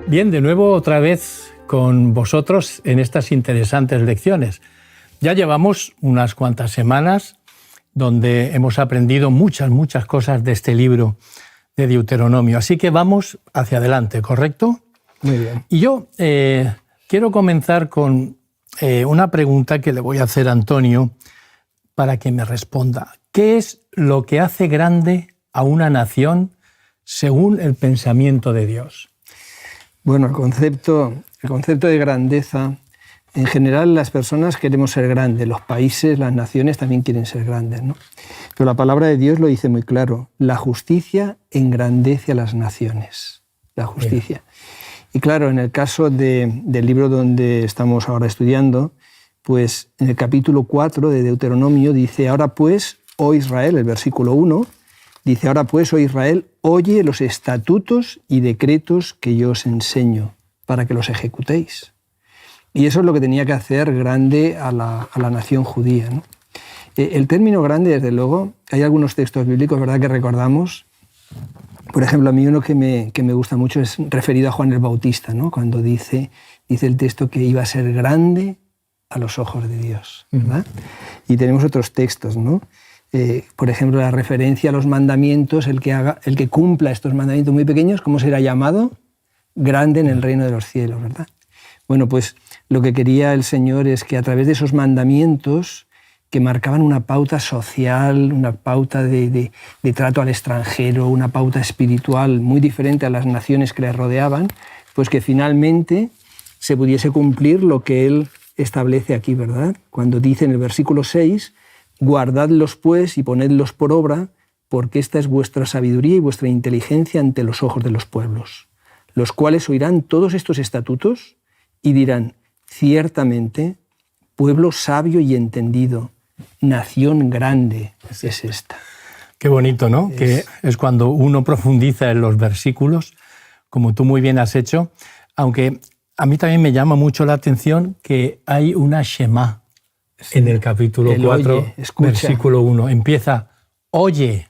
Bien, de nuevo otra vez con vosotros en estas interesantes lecciones. Ya llevamos unas cuantas semanas donde hemos aprendido muchas cosas de este libro de Deuteronomio. Así que vamos hacia adelante, ¿correcto? Muy bien. Y yo quiero comenzar con una pregunta que le voy a hacer a Antonio para que me responda. ¿Qué es lo que hace grande a una nación según el pensamiento de Dios? Bueno, el concepto de grandeza, en general las personas queremos ser grandes, los países, las naciones también quieren ser grandes, ¿no? Pero la palabra de Dios lo dice muy claro, la justicia engrandece a las naciones, la justicia. Y claro, en el caso del libro donde estamos ahora estudiando, pues en el capítulo 4 de Deuteronomio dice, ahora pues, oh Israel, el versículo 1, dice, ahora pues, oh Israel, oye los estatutos y decretos que yo os enseño para que los ejecutéis. Y eso es lo que tenía que hacer grande a la nación judía, ¿no? El término grande, desde luego, hay algunos textos bíblicos, ¿verdad?, que recordamos. Por ejemplo, a mí uno que me gusta mucho es referido a Juan el Bautista, ¿no? Cuando dice el texto que iba a ser grande a los ojos de Dios, ¿verdad? Y tenemos otros textos, ¿no? Por ejemplo, la referencia a los mandamientos, el que cumpla estos mandamientos muy pequeños, ¿cómo será llamado? Grande en el reino de los cielos, ¿verdad? Bueno, pues lo que quería el Señor es que a través de esos mandamientos que marcaban una pauta social, una pauta de trato al extranjero, una pauta espiritual muy diferente a las naciones que les rodeaban, pues que finalmente se pudiese cumplir lo que Él establece aquí, ¿verdad? Cuando dice en el versículo 6, guardadlos pues y ponedlos por obra, porque esta es vuestra sabiduría y vuestra inteligencia ante los ojos de los pueblos, los cuales oirán todos estos estatutos y dirán, ciertamente, pueblo sabio y entendido, nación grande es esta. Qué bonito, ¿no? Que es cuando uno profundiza en los versículos, como tú muy bien has hecho, aunque a mí también me llama mucho la atención que hay una Shema en el capítulo 4, versículo 1. Empieza, oye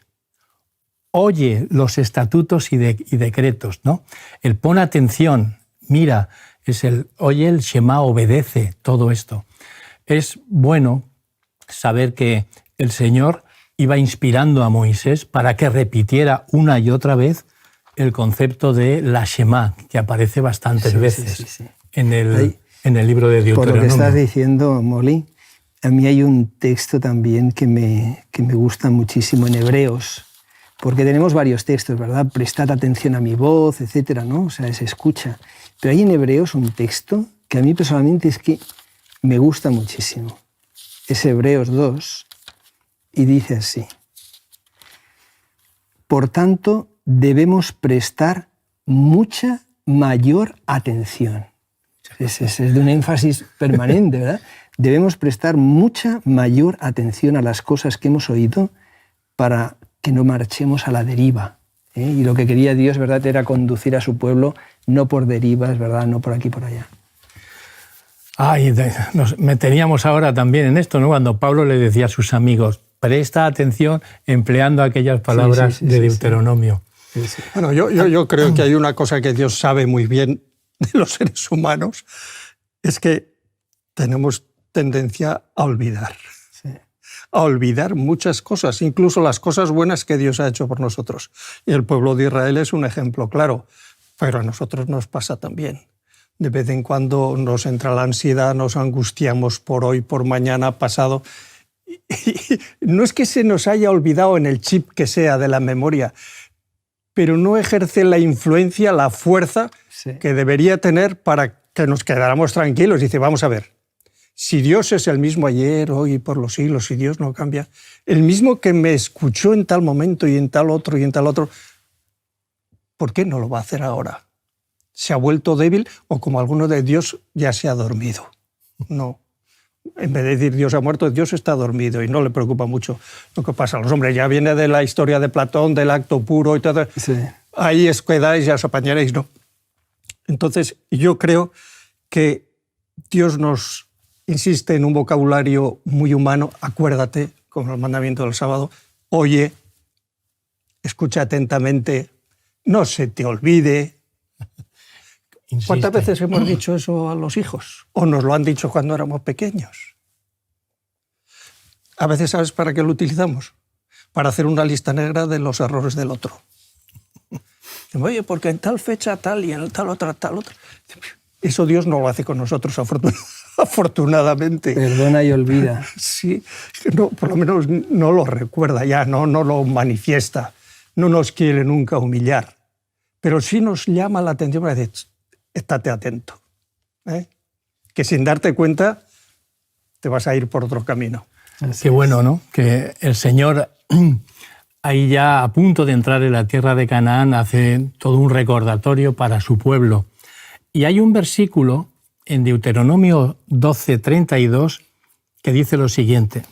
los estatutos y decretos, ¿no? El pon atención, mira, es el oye, el Shema, obedece, todo esto. Es bueno saber que el Señor iba inspirando a Moisés para que repitiera una y otra vez el concepto de la Shema, que aparece bastantes veces en el libro de Deuteronomio. Por lo que estás diciendo, Molly, a mí hay un texto también que me gusta muchísimo en Hebreos, porque tenemos varios textos, ¿verdad? Prestad atención a mi voz, etcétera, ¿no? O sea, se escucha. Pero hay en Hebreos un texto que a mí personalmente es que me gusta muchísimo. Es Hebreos 2 y dice así. Por tanto, debemos prestar mucha mayor atención. Es de un énfasis permanente, ¿verdad? Debemos prestar mucha mayor atención a las cosas que hemos oído para que no marchemos a la deriva. Y lo que quería Dios, ¿verdad?, era conducir a su pueblo no por derivas, ¿verdad?, no por aquí por allá. Nos meteríamos ahora también en esto, ¿no? Cuando Pablo le decía a sus amigos, presta atención empleando aquellas palabras de Deuteronomio. Sí. Bueno, yo creo que hay una cosa que Dios sabe muy bien de los seres humanos, es que tenemos tendencia a olvidar. A olvidar muchas cosas, incluso las cosas buenas que Dios ha hecho por nosotros. Y el pueblo de Israel es un ejemplo claro, pero a nosotros nos pasa también. De vez en cuando nos entra la ansiedad, nos angustiamos por hoy, por mañana, pasado. Y no es que se nos haya olvidado en el chip que sea de la memoria, pero no ejerce la influencia, la fuerza que debería tener para que nos quedáramos tranquilos. Dice, vamos a ver, si Dios es el mismo ayer, hoy y por los siglos, si Dios no cambia, el mismo que me escuchó en tal momento y en tal otro y en tal otro, ¿por qué no lo va a hacer ahora? ¿Se ha vuelto débil o como alguno de Dios ya se ha dormido? No. En vez de decir Dios ha muerto, Dios está dormido y no le preocupa mucho lo que pasa a los hombres. Ya viene de la historia de Platón, del acto puro y todo. Ahí os quedáis, ya os apañaréis, ¿no? Entonces, yo creo que Dios nos insiste en un vocabulario muy humano. Acuérdate, como el mandamiento del sábado, oye, escucha atentamente, no se te olvide. insiste. ¿Cuántas veces hemos dicho eso a los hijos? ¿O nos lo han dicho cuando éramos pequeños? A veces, ¿sabes para qué lo utilizamos? Para hacer una lista negra de los errores del otro. Oye, porque en tal fecha tal y en tal otra tal otra. Eso Dios no lo hace con nosotros, afortunadamente. Perdona y olvida. Sí, no, por lo menos no lo recuerda ya, no lo manifiesta, no nos quiere nunca humillar, pero sí nos llama la atención para decir, estate atento, ¿eh? Que sin darte cuenta te vas a ir por otro camino. Qué bueno, ¿no? Que el Señor, ahí ya a punto de entrar en la tierra de Canaán, hace todo un recordatorio para su pueblo. Y hay un versículo en Deuteronomio 12:32 que dice lo siguiente: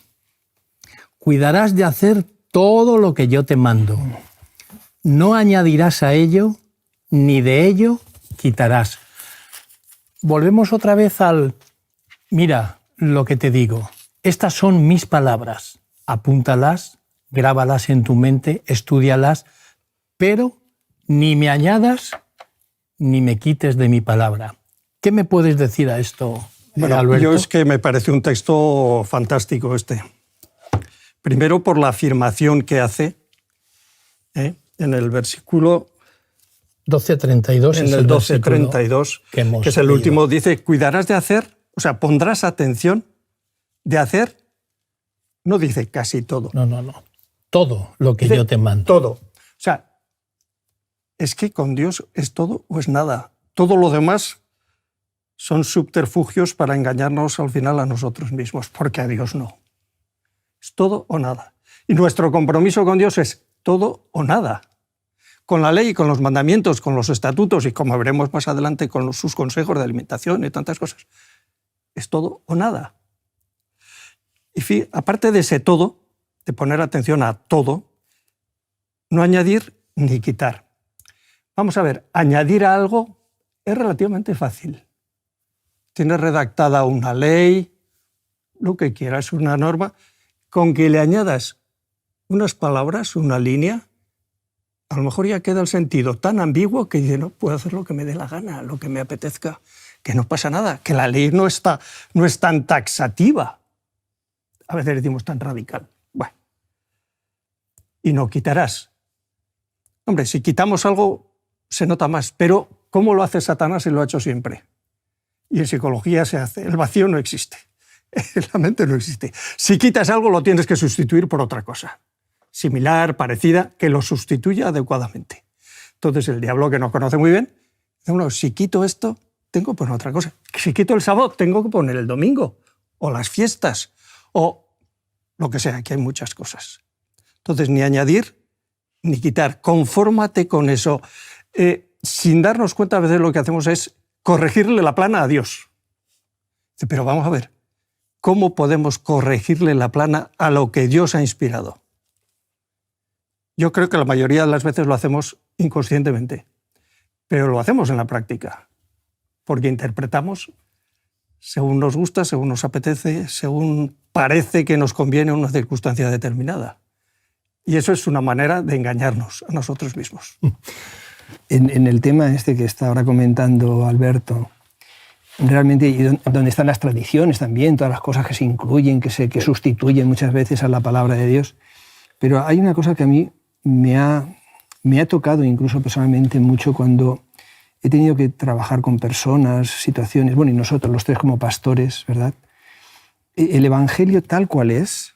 cuidarás de hacer todo lo que yo te mando. No añadirás a ello, ni de ello quitarás. Volvemos otra vez al, mira lo que te digo. Estas son mis palabras. Apúntalas, grábalas en tu mente, estúdialas, pero ni me añadas ni me quites de mi palabra. ¿Qué me puedes decir a esto, Bueno, Alberto? yo es que me parece un texto fantástico este. Primero por la afirmación que hace en el versículo 12:32 en es el versículo 12:32, que es el leído. último, dice, cuidarás de hacer, o sea, pondrás atención de hacer, no dice casi todo. No. Todo lo que Dice yo te mando. Todo. O sea, es que con Dios es todo o es nada. Todo lo demás son subterfugios para engañarnos al final a nosotros mismos, porque a Dios no. Es todo o nada. Y nuestro compromiso con Dios es todo o nada. Con la ley, con los mandamientos, con los estatutos y como veremos más adelante con sus consejos de alimentación y tantas cosas. Es todo o nada. Y aparte de ese todo, de poner atención a todo, no añadir ni quitar. Vamos a ver, añadir a algo es relativamente fácil. Tienes redactada una ley, lo que quieras, una norma, con que le añadas unas palabras, una línea, a lo mejor ya queda el sentido tan ambiguo que dice, no, puedo hacer lo que me dé la gana, lo que me apetezca, que no pasa nada, que la ley no es tan taxativa. A veces decimos tan radical. Bueno. Y no quitarás. Hombre, si quitamos algo se nota más, pero ¿cómo lo hace Satanás y lo ha hecho siempre? Y en psicología se hace. El vacío no existe. La mente no existe. Si quitas algo lo tienes que sustituir por otra cosa. Similar, parecida, que lo sustituya adecuadamente. Entonces el diablo, que nos conoce muy bien, dice, bueno, si quito esto, tengo que poner otra cosa. Si quito el sábado, tengo que poner el domingo, o las fiestas, o lo que sea, que hay muchas cosas. Entonces, ni añadir ni quitar. Confórmate con eso. Sin darnos cuenta, a veces lo que hacemos es corregirle la plana a Dios. Pero vamos a ver, ¿cómo podemos corregirle la plana a lo que Dios ha inspirado? Yo creo que la mayoría de las veces lo hacemos inconscientemente, pero lo hacemos en la práctica, porque interpretamos según nos gusta, según nos apetece, según parece que nos conviene una circunstancia determinada. Y eso es una manera de engañarnos a nosotros mismos. En el tema este que está ahora comentando Alberto, realmente, y donde están las tradiciones también, todas las cosas que se incluyen, que sustituyen muchas veces a la palabra de Dios, pero hay una cosa que a mí me ha tocado incluso personalmente mucho cuando he tenido que trabajar con personas, situaciones, bueno, y nosotros los tres como pastores, ¿verdad? El Evangelio tal cual es,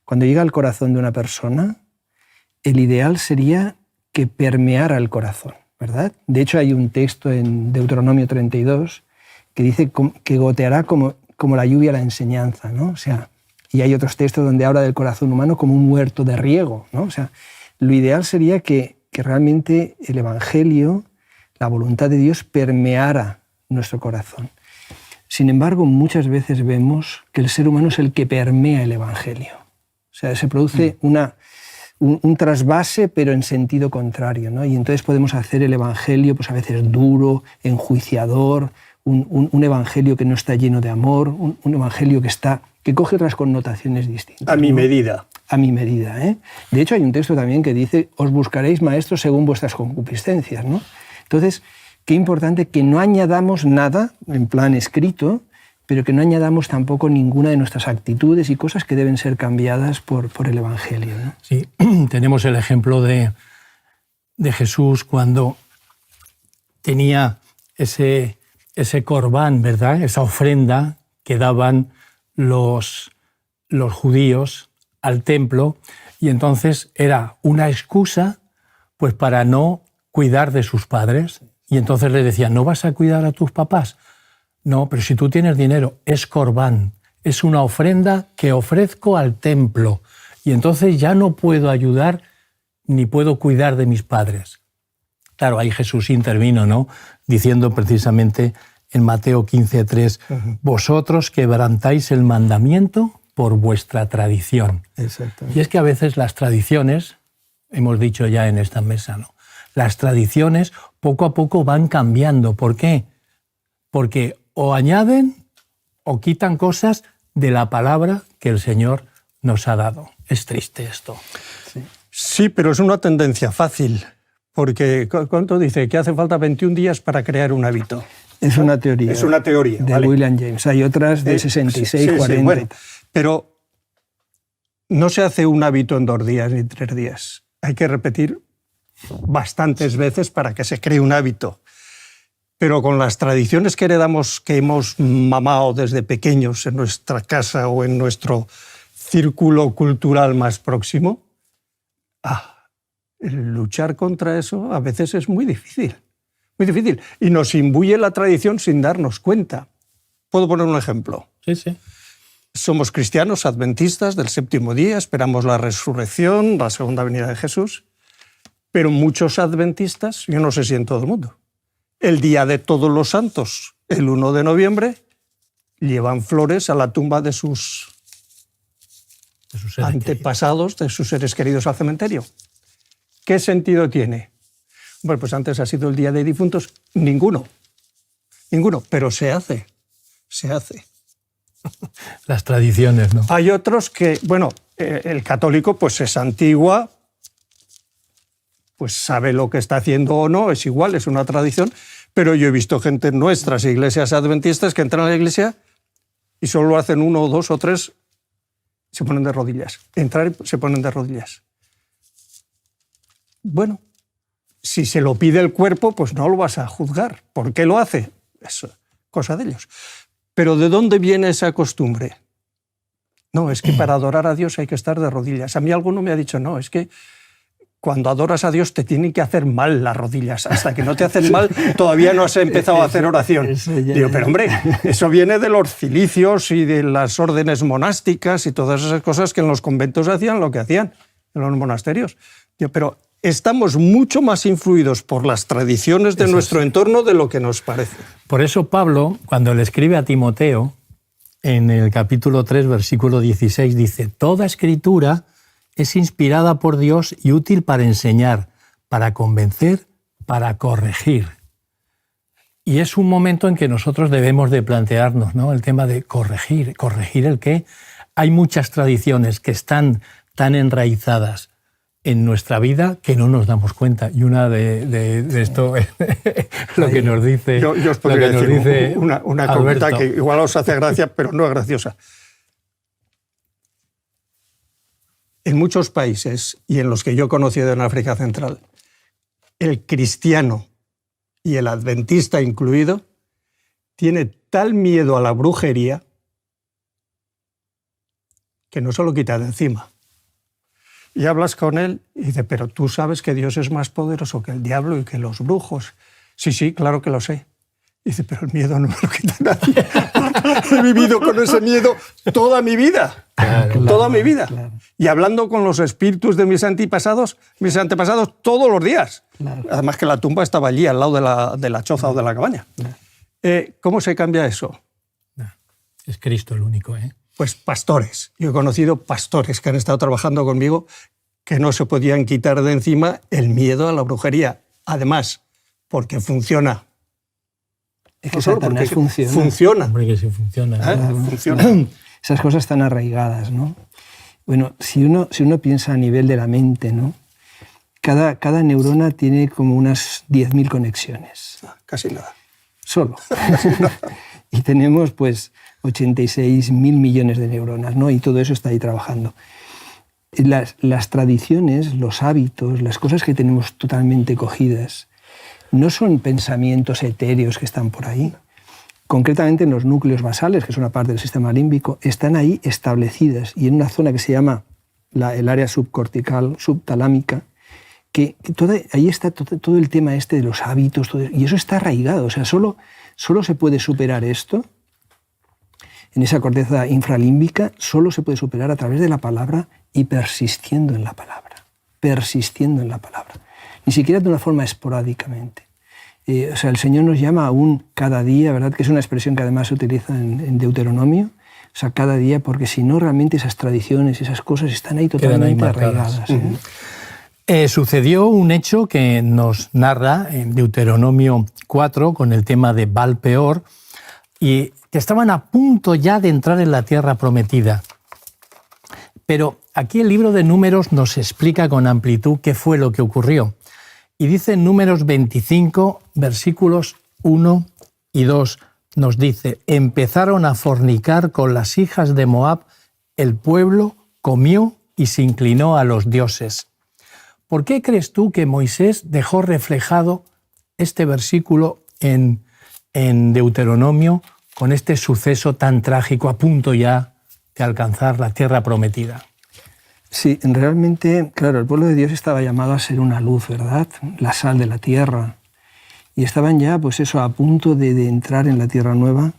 cuando llega al corazón de una persona, el ideal sería que permeara el corazón, ¿verdad? De hecho, hay un texto en Deuteronomio 32 que dice que goteará como la lluvia la enseñanza, ¿no? O sea, y hay otros textos donde habla del corazón humano como un huerto de riego, ¿no? O sea, lo ideal sería que realmente el Evangelio, la voluntad de Dios, permeara nuestro corazón. Sin embargo, muchas veces vemos que el ser humano es el que permea el Evangelio. O sea, se produce un trasvase, pero en sentido contrario, ¿no? Y entonces podemos hacer el Evangelio pues a veces duro, enjuiciador, un Evangelio que no está lleno de amor, un Evangelio que coge otras connotaciones distintas. A mi medida. A mi medida, ¿eh? De hecho, hay un texto también que dice, os buscaréis maestros según vuestras concupiscencias, ¿no? Entonces, qué importante que no añadamos nada en plan escrito, pero que no añadamos tampoco ninguna de nuestras actitudes y cosas que deben ser cambiadas por el Evangelio, ¿no? Sí, tenemos el ejemplo de Jesús cuando tenía ese corbán, ¿verdad? Esa ofrenda que daban los judíos al templo, y entonces era una excusa pues para no cuidar de sus padres. Y entonces le decían, ¿no vas a cuidar a tus papás? No, pero si tú tienes dinero, es corbán, es una ofrenda que ofrezco al templo, y entonces ya no puedo ayudar ni puedo cuidar de mis padres. Claro, ahí Jesús intervino, ¿no? Diciendo precisamente en Mateo 15:3, vosotros quebrantáis el mandamiento por vuestra tradición. Exactamente. Y es que a veces las tradiciones, hemos dicho ya en esta mesa, ¿no? Las tradiciones poco a poco van cambiando. ¿Por qué? Porque o añaden o quitan cosas de la palabra que el Señor nos ha dado. Es triste esto. Sí, pero es una tendencia fácil, porque ¿cuánto dice? Que hace falta 21 días para crear un hábito. Es una teoría. Es una teoría, de ¿vale? William James. Hay otras de 66, sí, 40. Sí, bueno, pero no se hace un hábito en 2 días ni 3 días. Hay que repetir bastantes veces para que se cree un hábito. Pero con las tradiciones que heredamos, que hemos mamado desde pequeños en nuestra casa o en nuestro círculo cultural más próximo, luchar contra eso a veces es muy difícil. Muy difícil. Y nos imbuye la tradición sin darnos cuenta. ¿Puedo poner un ejemplo? Sí, sí. Somos cristianos adventistas del séptimo día, esperamos la resurrección, la segunda venida de Jesús, pero muchos adventistas, yo no sé si en todo el mundo, el día de Todos los Santos, el 1 de noviembre, llevan flores a la tumba de sus antepasados, de sus seres queridos al cementerio. ¿Qué sentido tiene? Bueno, pues antes ha sido el Día de Difuntos. Ninguno, pero se hace. Las tradiciones, ¿no? Hay otros que, bueno, el católico pues es antigua, pues sabe lo que está haciendo o no, es igual, es una tradición, pero yo he visto gente en nuestras iglesias adventistas que entran a la iglesia y solo hacen 1 o 2 o 3, se ponen de rodillas. Entrar y se ponen de rodillas. Bueno, si se lo pide el cuerpo, pues no lo vas a juzgar. ¿Por qué lo hace? Es cosa de ellos. Pero ¿de dónde viene esa costumbre? No, es que para adorar a Dios hay que estar de rodillas. A mí alguno me ha dicho, no, es que cuando adoras a Dios te tienen que hacer mal las rodillas. Hasta que no te hacen mal, todavía no has empezado a hacer oración. Digo, pero hombre, eso viene de los cilicios y de las órdenes monásticas y todas esas cosas que en los conventos hacían lo que hacían en los monasterios. Digo, pero estamos mucho más influidos por las tradiciones de nuestro entorno de lo que nos parece. Por eso Pablo, cuando le escribe a Timoteo, en el capítulo 3, versículo 16, dice, toda escritura es inspirada por Dios y útil para enseñar, para convencer, para corregir. Y es un momento en que nosotros debemos de plantearnos, ¿no?, el tema de corregir. ¿Corregir el qué? Hay muchas tradiciones que están tan enraizadas en nuestra vida que no nos damos cuenta. Y una de esto es lo que nos dice. Yo os podría decir una comenta que igual os hace gracia, pero no es graciosa. En muchos países, y en los que yo he conocido en África Central, el cristiano y el adventista incluido tiene tal miedo a la brujería que no se lo quita de encima. Y hablas con él y dice, pero tú sabes que Dios es más poderoso que el diablo y que los brujos. Sí, sí, claro que lo sé. Y dice, pero el miedo no me lo quita nadie. He vivido con ese miedo toda mi vida. Toda mi vida. Claro. Y hablando con los espíritus de mis antepasados todos los días. Claro. Además que la tumba estaba allí, al lado de la choza o de la cabaña. Claro. ¿Cómo se cambia eso? Es Cristo el único, ¿eh? Pues pastores. Yo he conocido pastores que han estado trabajando conmigo que no se podían quitar de encima el miedo a la brujería. Además, porque funciona. Es que Satanás funciona. Funciona. Hombre, que sí funciona. Funciona. Esas cosas están arraigadas, ¿no? Bueno, si uno piensa a nivel de la mente, ¿no?, Cada neurona tiene como unas 10.000 conexiones. Casi nada. Solo. Y tenemos pues 86.000 millones de neuronas, ¿no? Y todo eso está ahí trabajando. Las tradiciones, los hábitos, las cosas que tenemos totalmente cogidas, no son pensamientos etéreos que están por ahí. Concretamente en los núcleos basales, que es una parte del sistema límbico, están ahí establecidas y en una zona que se llama el área subcortical, subtalámica, que ahí está todo el tema este de los hábitos, y eso está arraigado. O sea, solo se puede superar esto en esa corteza infralímbica, solo se puede superar a través de la palabra y persistiendo en la palabra. Persistiendo en la palabra. Ni siquiera de una forma esporádicamente. O sea, el Señor nos llama aún cada día, ¿verdad? Que es una expresión que además se utiliza en Deuteronomio. O sea, cada día, porque si no, realmente esas tradiciones, esas cosas están ahí totalmente arraigadas. Sucedió un hecho que nos narra en Deuteronomio 4 con el tema de Baal-peor, y que estaban a punto ya de entrar en la tierra prometida. Pero aquí el libro de Números nos explica con amplitud qué fue lo que ocurrió. Y dice en Números 25, versículos 1 y 2, nos dice: empezaron a fornicar con las hijas de Moab, el pueblo comió y se inclinó a los dioses. ¿Por qué crees tú que Moisés dejó reflejado este versículo en Deuteronomio con este suceso tan trágico a punto ya de alcanzar la tierra prometida? Sí, realmente, claro, el pueblo de Dios estaba llamado a ser una luz, ¿verdad? La sal de la tierra. Y estaban ya, pues eso, a punto de entrar en la tierra nueva.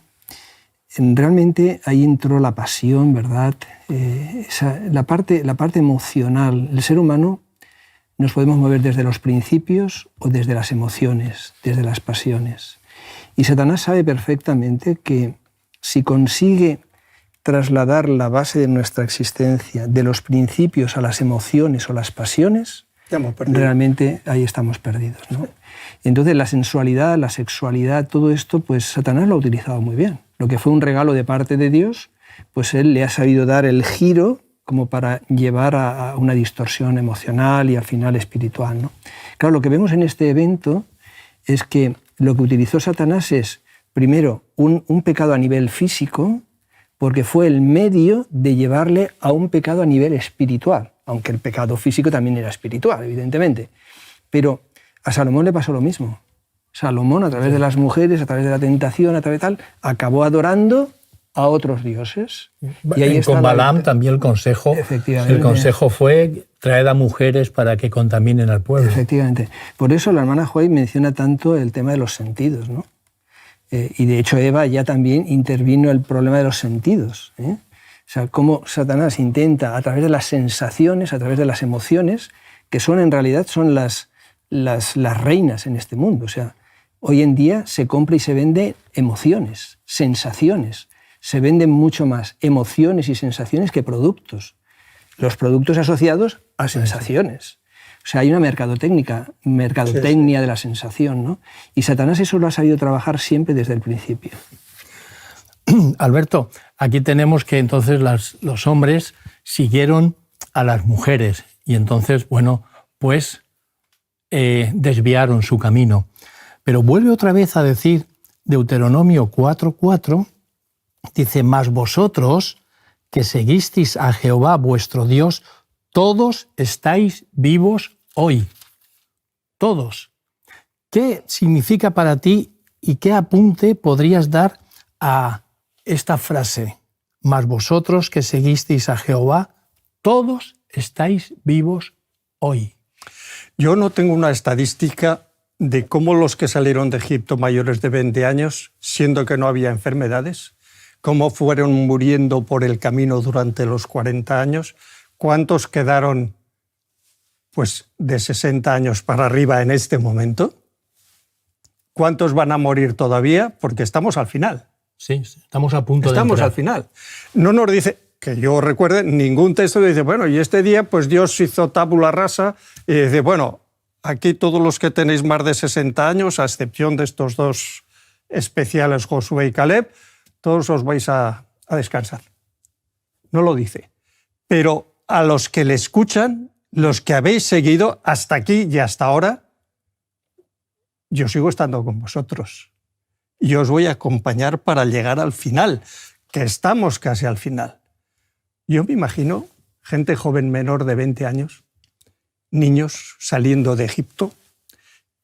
Realmente ahí entró la pasión, ¿verdad? La parte emocional. El ser humano nos podemos mover desde los principios o desde las emociones, desde las pasiones. Y Satanás sabe perfectamente que si consigue trasladar la base de nuestra existencia de los principios a las emociones o las pasiones, realmente ahí estamos perdidos, ¿no? Entonces la sensualidad, la sexualidad, todo esto, pues Satanás lo ha utilizado muy bien. Lo que fue un regalo de parte de Dios, pues él le ha sabido dar el giro como para llevar a una distorsión emocional y al final espiritual, ¿no? Claro, lo que vemos en este evento es que lo que utilizó Satanás es, primero, un pecado a nivel físico, porque fue el medio de llevarle a un pecado a nivel espiritual, aunque el pecado físico también era espiritual, evidentemente. Pero a Salomón le pasó lo mismo. Salomón, a través de las mujeres, a través de la tentación, a través de tal, acabó adorando a otros dioses. Y ahí con Balaam también el consejo fue traer a mujeres para que contaminen al pueblo. Efectivamente. Por eso la hermana White menciona tanto el tema de los sentidos, ¿no? Y de hecho Eva ya también intervino el problema de los sentidos, ¿eh? O sea, cómo Satanás intenta, a través de las sensaciones, a través de las emociones, que son en realidad son las reinas en este mundo. O sea, hoy en día se compra y se vende emociones, sensaciones. Se venden mucho más emociones y sensaciones que productos. Los productos asociados a sensaciones. O sea, hay una mercadotecnia de la sensación, ¿no? Y Satanás eso lo ha sabido trabajar siempre desde el principio. Alberto, aquí tenemos que entonces los hombres siguieron a las mujeres y entonces, bueno, pues desviaron su camino. Pero vuelve otra vez a decir Deuteronomio 4:4, dice: mas vosotros que seguisteis a Jehová vuestro Dios, todos estáis vivos hoy. Todos. ¿Qué significa para ti y qué apunte podrías dar a esta frase? Mas vosotros que seguisteis a Jehová, todos estáis vivos hoy. Yo no tengo una estadística de cómo los que salieron de Egipto mayores de 20 años, siendo que no había enfermedades, cómo fueron muriendo por el camino durante los 40 años, cuántos quedaron pues, de 60 años para arriba en este momento, cuántos van a morir todavía, porque estamos al final. Sí, estamos a punto de entrar. Estamos al final. No nos dice, que yo recuerde, ningún texto dice, bueno, y este día pues Dios hizo tabula rasa y dice, bueno, aquí todos los que tenéis más de 60 años, a excepción de estos dos especiales, Josué y Caleb, todos os vais a descansar. No lo dice. Pero a los que le escuchan, los que habéis seguido hasta aquí y hasta ahora, yo sigo estando con vosotros. Y os voy a acompañar para llegar al final, que estamos casi al final. Yo me imagino gente joven menor de 20 años, niños saliendo de Egipto,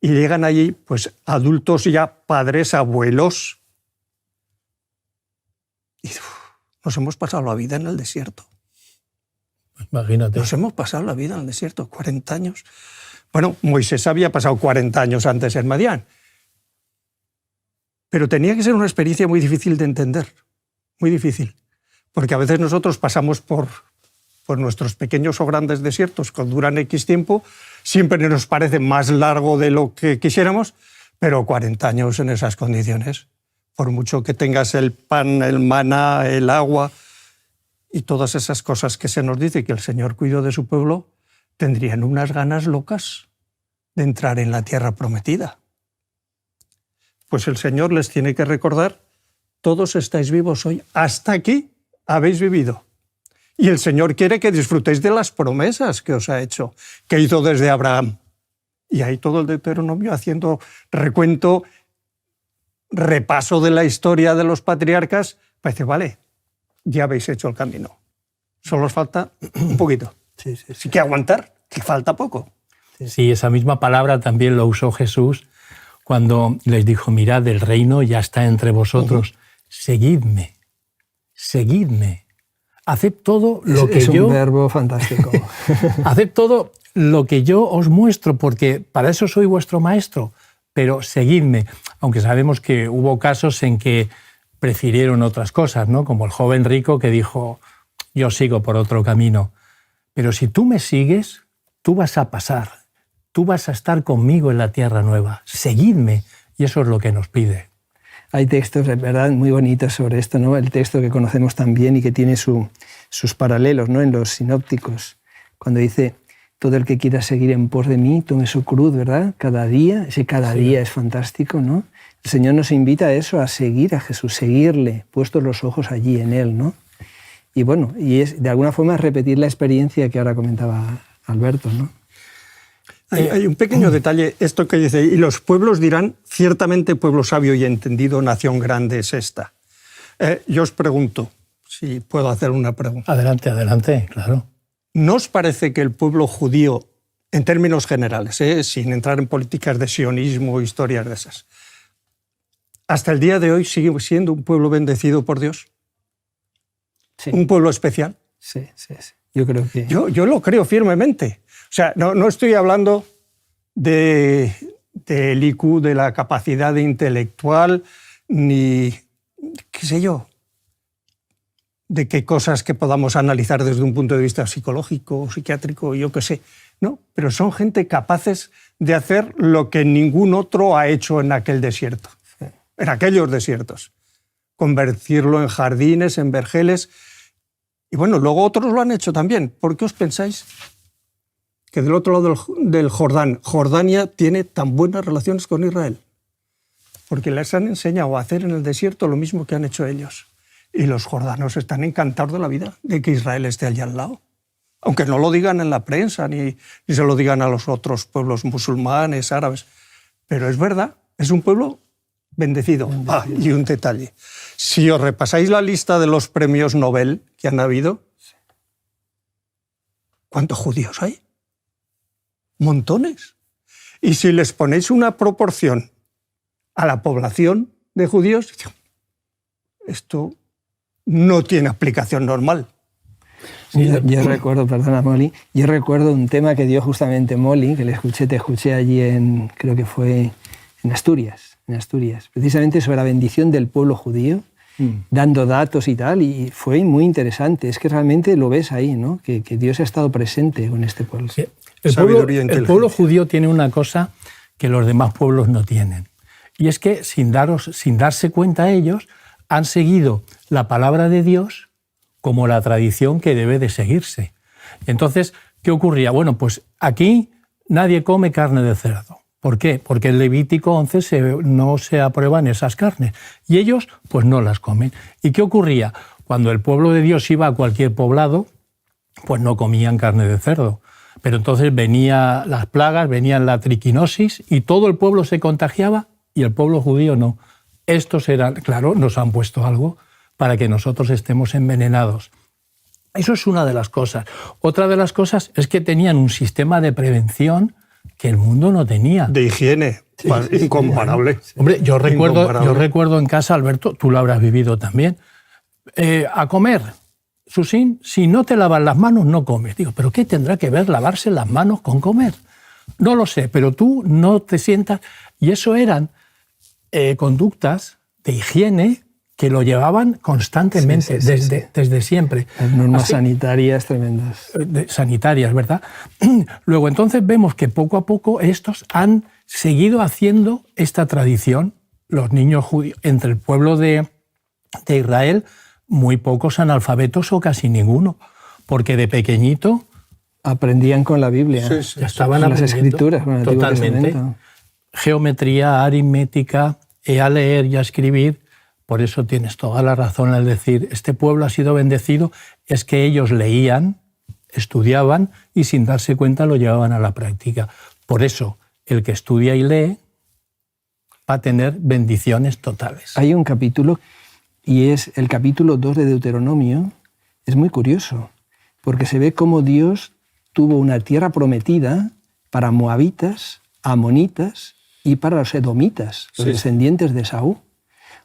y llegan allí pues adultos ya, padres, abuelos, y nos hemos pasado la vida en el desierto. Imagínate. Nos hemos pasado la vida en el desierto, 40 años. Bueno, Moisés había pasado 40 años antes en Madián, pero tenía que ser una experiencia muy difícil de entender, muy difícil, porque a veces nosotros pasamos por nuestros pequeños o grandes desiertos que duran X tiempo, siempre nos parece más largo de lo que quisiéramos, pero 40 años en esas condiciones, por mucho que tengas el pan, el maná, el agua y todas esas cosas que se nos dice que el Señor cuidó de su pueblo, tendrían unas ganas locas de entrar en la tierra prometida. Pues el Señor les tiene que recordar, todos estáis vivos hoy, hasta aquí habéis vivido. Y el Señor quiere que disfrutéis de las promesas que os ha hecho, que hizo desde Abraham. Y ahí todo el Deuteronomio haciendo recuento, repaso de la historia de los patriarcas, parece, vale, ya habéis hecho el camino. Solo os falta un poquito. Sí. Así que aguantar, que falta poco. Sí, esa misma palabra también lo usó Jesús cuando les dijo, mirad, el reino ya está entre vosotros, seguidme, seguidme. Haced todo lo que yo... Es un verbo fantástico. Haced todo lo que yo os muestro, porque para eso soy vuestro maestro, pero seguidme. Aunque sabemos que hubo casos en que prefirieron otras cosas, ¿no? Como el joven rico que dijo, yo sigo por otro camino. Pero si tú me sigues, tú vas a pasar, tú vas a estar conmigo en la tierra nueva. Seguidme, y eso es lo que nos pide. Hay textos, de verdad, muy bonitos sobre esto, ¿no? El texto que conocemos también y que tiene sus paralelos, ¿no? En los sinópticos, cuando dice, todo el que quiera seguir en pos de mí, tome su cruz, ¿verdad? Cada día, ese cada día es fantástico, ¿no? El Señor nos invita a eso, a seguir a Jesús, seguirle, puestos los ojos allí en Él, ¿no? Y bueno, y es de alguna forma repetir la experiencia que ahora comentaba Alberto, ¿no? Hay un pequeño detalle, esto que dice, y los pueblos dirán, ciertamente pueblo sabio y entendido, nación grande es esta. Yo os pregunto, si puedo hacer una pregunta. Adelante, adelante, claro. ¿No os parece que el pueblo judío, en términos generales, sin entrar en políticas de sionismo o historias de esas, hasta el día de hoy sigue siendo un pueblo bendecido por Dios? Sí. ¿Un pueblo especial? Sí. Yo creo que... Yo lo creo firmemente. O sea, no estoy hablando del IQ, de la capacidad intelectual, ni, qué sé yo, de qué cosas que podamos analizar desde un punto de vista psicológico o psiquiátrico, yo qué sé. No, pero son gente capaces de hacer lo que ningún otro ha hecho en aquel desierto, en aquellos desiertos. Convertirlo en jardines, en vergeles. Y bueno, luego otros lo han hecho también. ¿Por qué os pensáis que del otro lado del Jordán, Jordania tiene tan buenas relaciones con Israel? Porque les han enseñado a hacer en el desierto lo mismo que han hecho ellos. Y los jordanos están encantados de la vida, de que Israel esté allá al lado. Aunque no lo digan en la prensa, ni se lo digan a los otros pueblos musulmanes, árabes. Pero es verdad, es un pueblo bendecido. Y un detalle. Si os repasáis la lista de los premios Nobel que han habido, ¿cuántos judíos hay? Montones. Y si les ponéis una proporción a la población de judíos, esto no tiene aplicación normal. Sí, yo recuerdo, perdona Molly, yo recuerdo un tema que dio justamente Molly, que te escuché allí creo que fue en Asturias, precisamente sobre la bendición del pueblo judío, dando datos y tal, y fue muy interesante. Es que realmente lo ves ahí, ¿no? Que Dios ha estado presente con este pueblo. Sí. El pueblo judío tiene una cosa que los demás pueblos no tienen, y es que sin darse cuenta ellos, han seguido la palabra de Dios como la tradición que debe de seguirse. Entonces, ¿qué ocurría? Bueno, pues aquí nadie come carne de cerdo. ¿Por qué? Porque en Levítico 11 no se aprueban esas carnes. Y ellos, pues no las comen. ¿Y qué ocurría? Cuando el pueblo de Dios iba a cualquier poblado, pues no comían carne de cerdo. Pero entonces venían las plagas, venían la triquinosis y todo el pueblo se contagiaba y el pueblo judío no. Estos eran, claro, nos han puesto algo para que nosotros estemos envenenados. Eso es una de las cosas. Otra de las cosas es que tenían un sistema de prevención que el mundo no tenía. De higiene, incomparable. Hombre, yo recuerdo en casa, Alberto, tú lo habrás vivido también, a comer, Susín, si no te lavas las manos no comes. Digo, ¿pero qué tendrá que ver lavarse las manos con comer? No lo sé, pero tú no te sientas... Y eso eran conductas de higiene que lo llevaban constantemente, desde siempre. Las normas sanitarias tremendas. Sanitarias, ¿verdad? Luego, entonces vemos que poco a poco estos han seguido haciendo esta tradición. Los niños judíos, entre el pueblo de Israel, muy pocos analfabetos o casi ninguno, porque de pequeñito... Aprendían con la Biblia, ya estaban con las Escrituras, con el Antiguo totalmente. Testamento. Geometría, aritmética, a leer y a escribir. Por eso tienes toda la razón al decir, este pueblo ha sido bendecido, es que ellos leían, estudiaban y sin darse cuenta lo llevaban a la práctica. Por eso, el que estudia y lee va a tener bendiciones totales. Hay un capítulo, y es el capítulo 2 de Deuteronomio, es muy curioso, porque se ve cómo Dios tuvo una tierra prometida para moabitas, amonitas y para los edomitas, los descendientes de Esaú.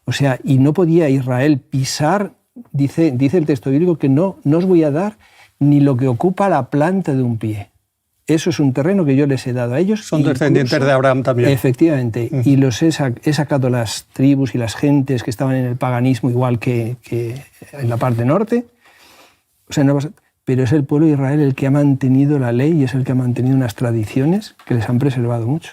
O sea, y no podía Israel pisar, dice el texto bíblico, que no os voy a dar ni lo que ocupa la planta de un pie. Eso es un terreno que yo les he dado a ellos. Son descendientes de Abraham también. Efectivamente. Y los he sacado las tribus y las gentes que estaban en el paganismo, igual que en la parte norte. O sea, pero es el pueblo de Israel el que ha mantenido la ley y es el que ha mantenido unas tradiciones que les han preservado mucho.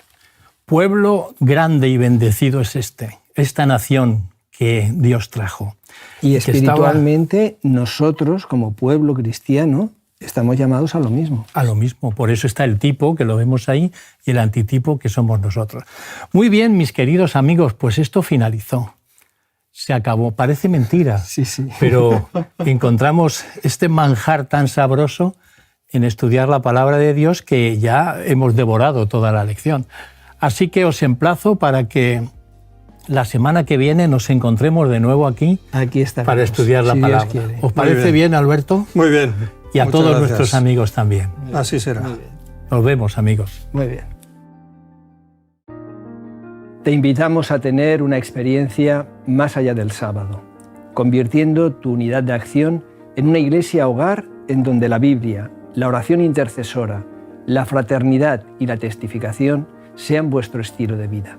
Pueblo grande y bendecido es esta nación que Dios trajo. Y espiritualmente nosotros, como pueblo cristiano, estamos llamados a lo mismo. A lo mismo. Por eso está el tipo, que lo vemos ahí, y el antitipo, que somos nosotros. Muy bien, mis queridos amigos, pues esto finalizó. Se acabó. Parece mentira, pero encontramos este manjar tan sabroso en estudiar la palabra de Dios que ya hemos devorado toda la lección. Así que os emplazo para que la semana que viene nos encontremos de nuevo aquí para estudiar la palabra. ¿Os parece bien, Alberto? Muy bien. Y a todos nuestros amigos también. Así será. Nos vemos, amigos. Muy bien. Te invitamos a tener una experiencia más allá del sábado, convirtiendo tu unidad de acción en una iglesia hogar en donde la Biblia, la oración intercesora, la fraternidad y la testificación sean vuestro estilo de vida.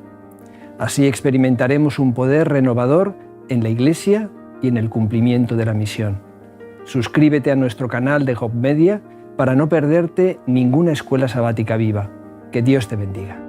Así experimentaremos un poder renovador en la iglesia y en el cumplimiento de la misión. Suscríbete a nuestro canal de Hope Media para no perderte ninguna escuela sabática viva. Que Dios te bendiga.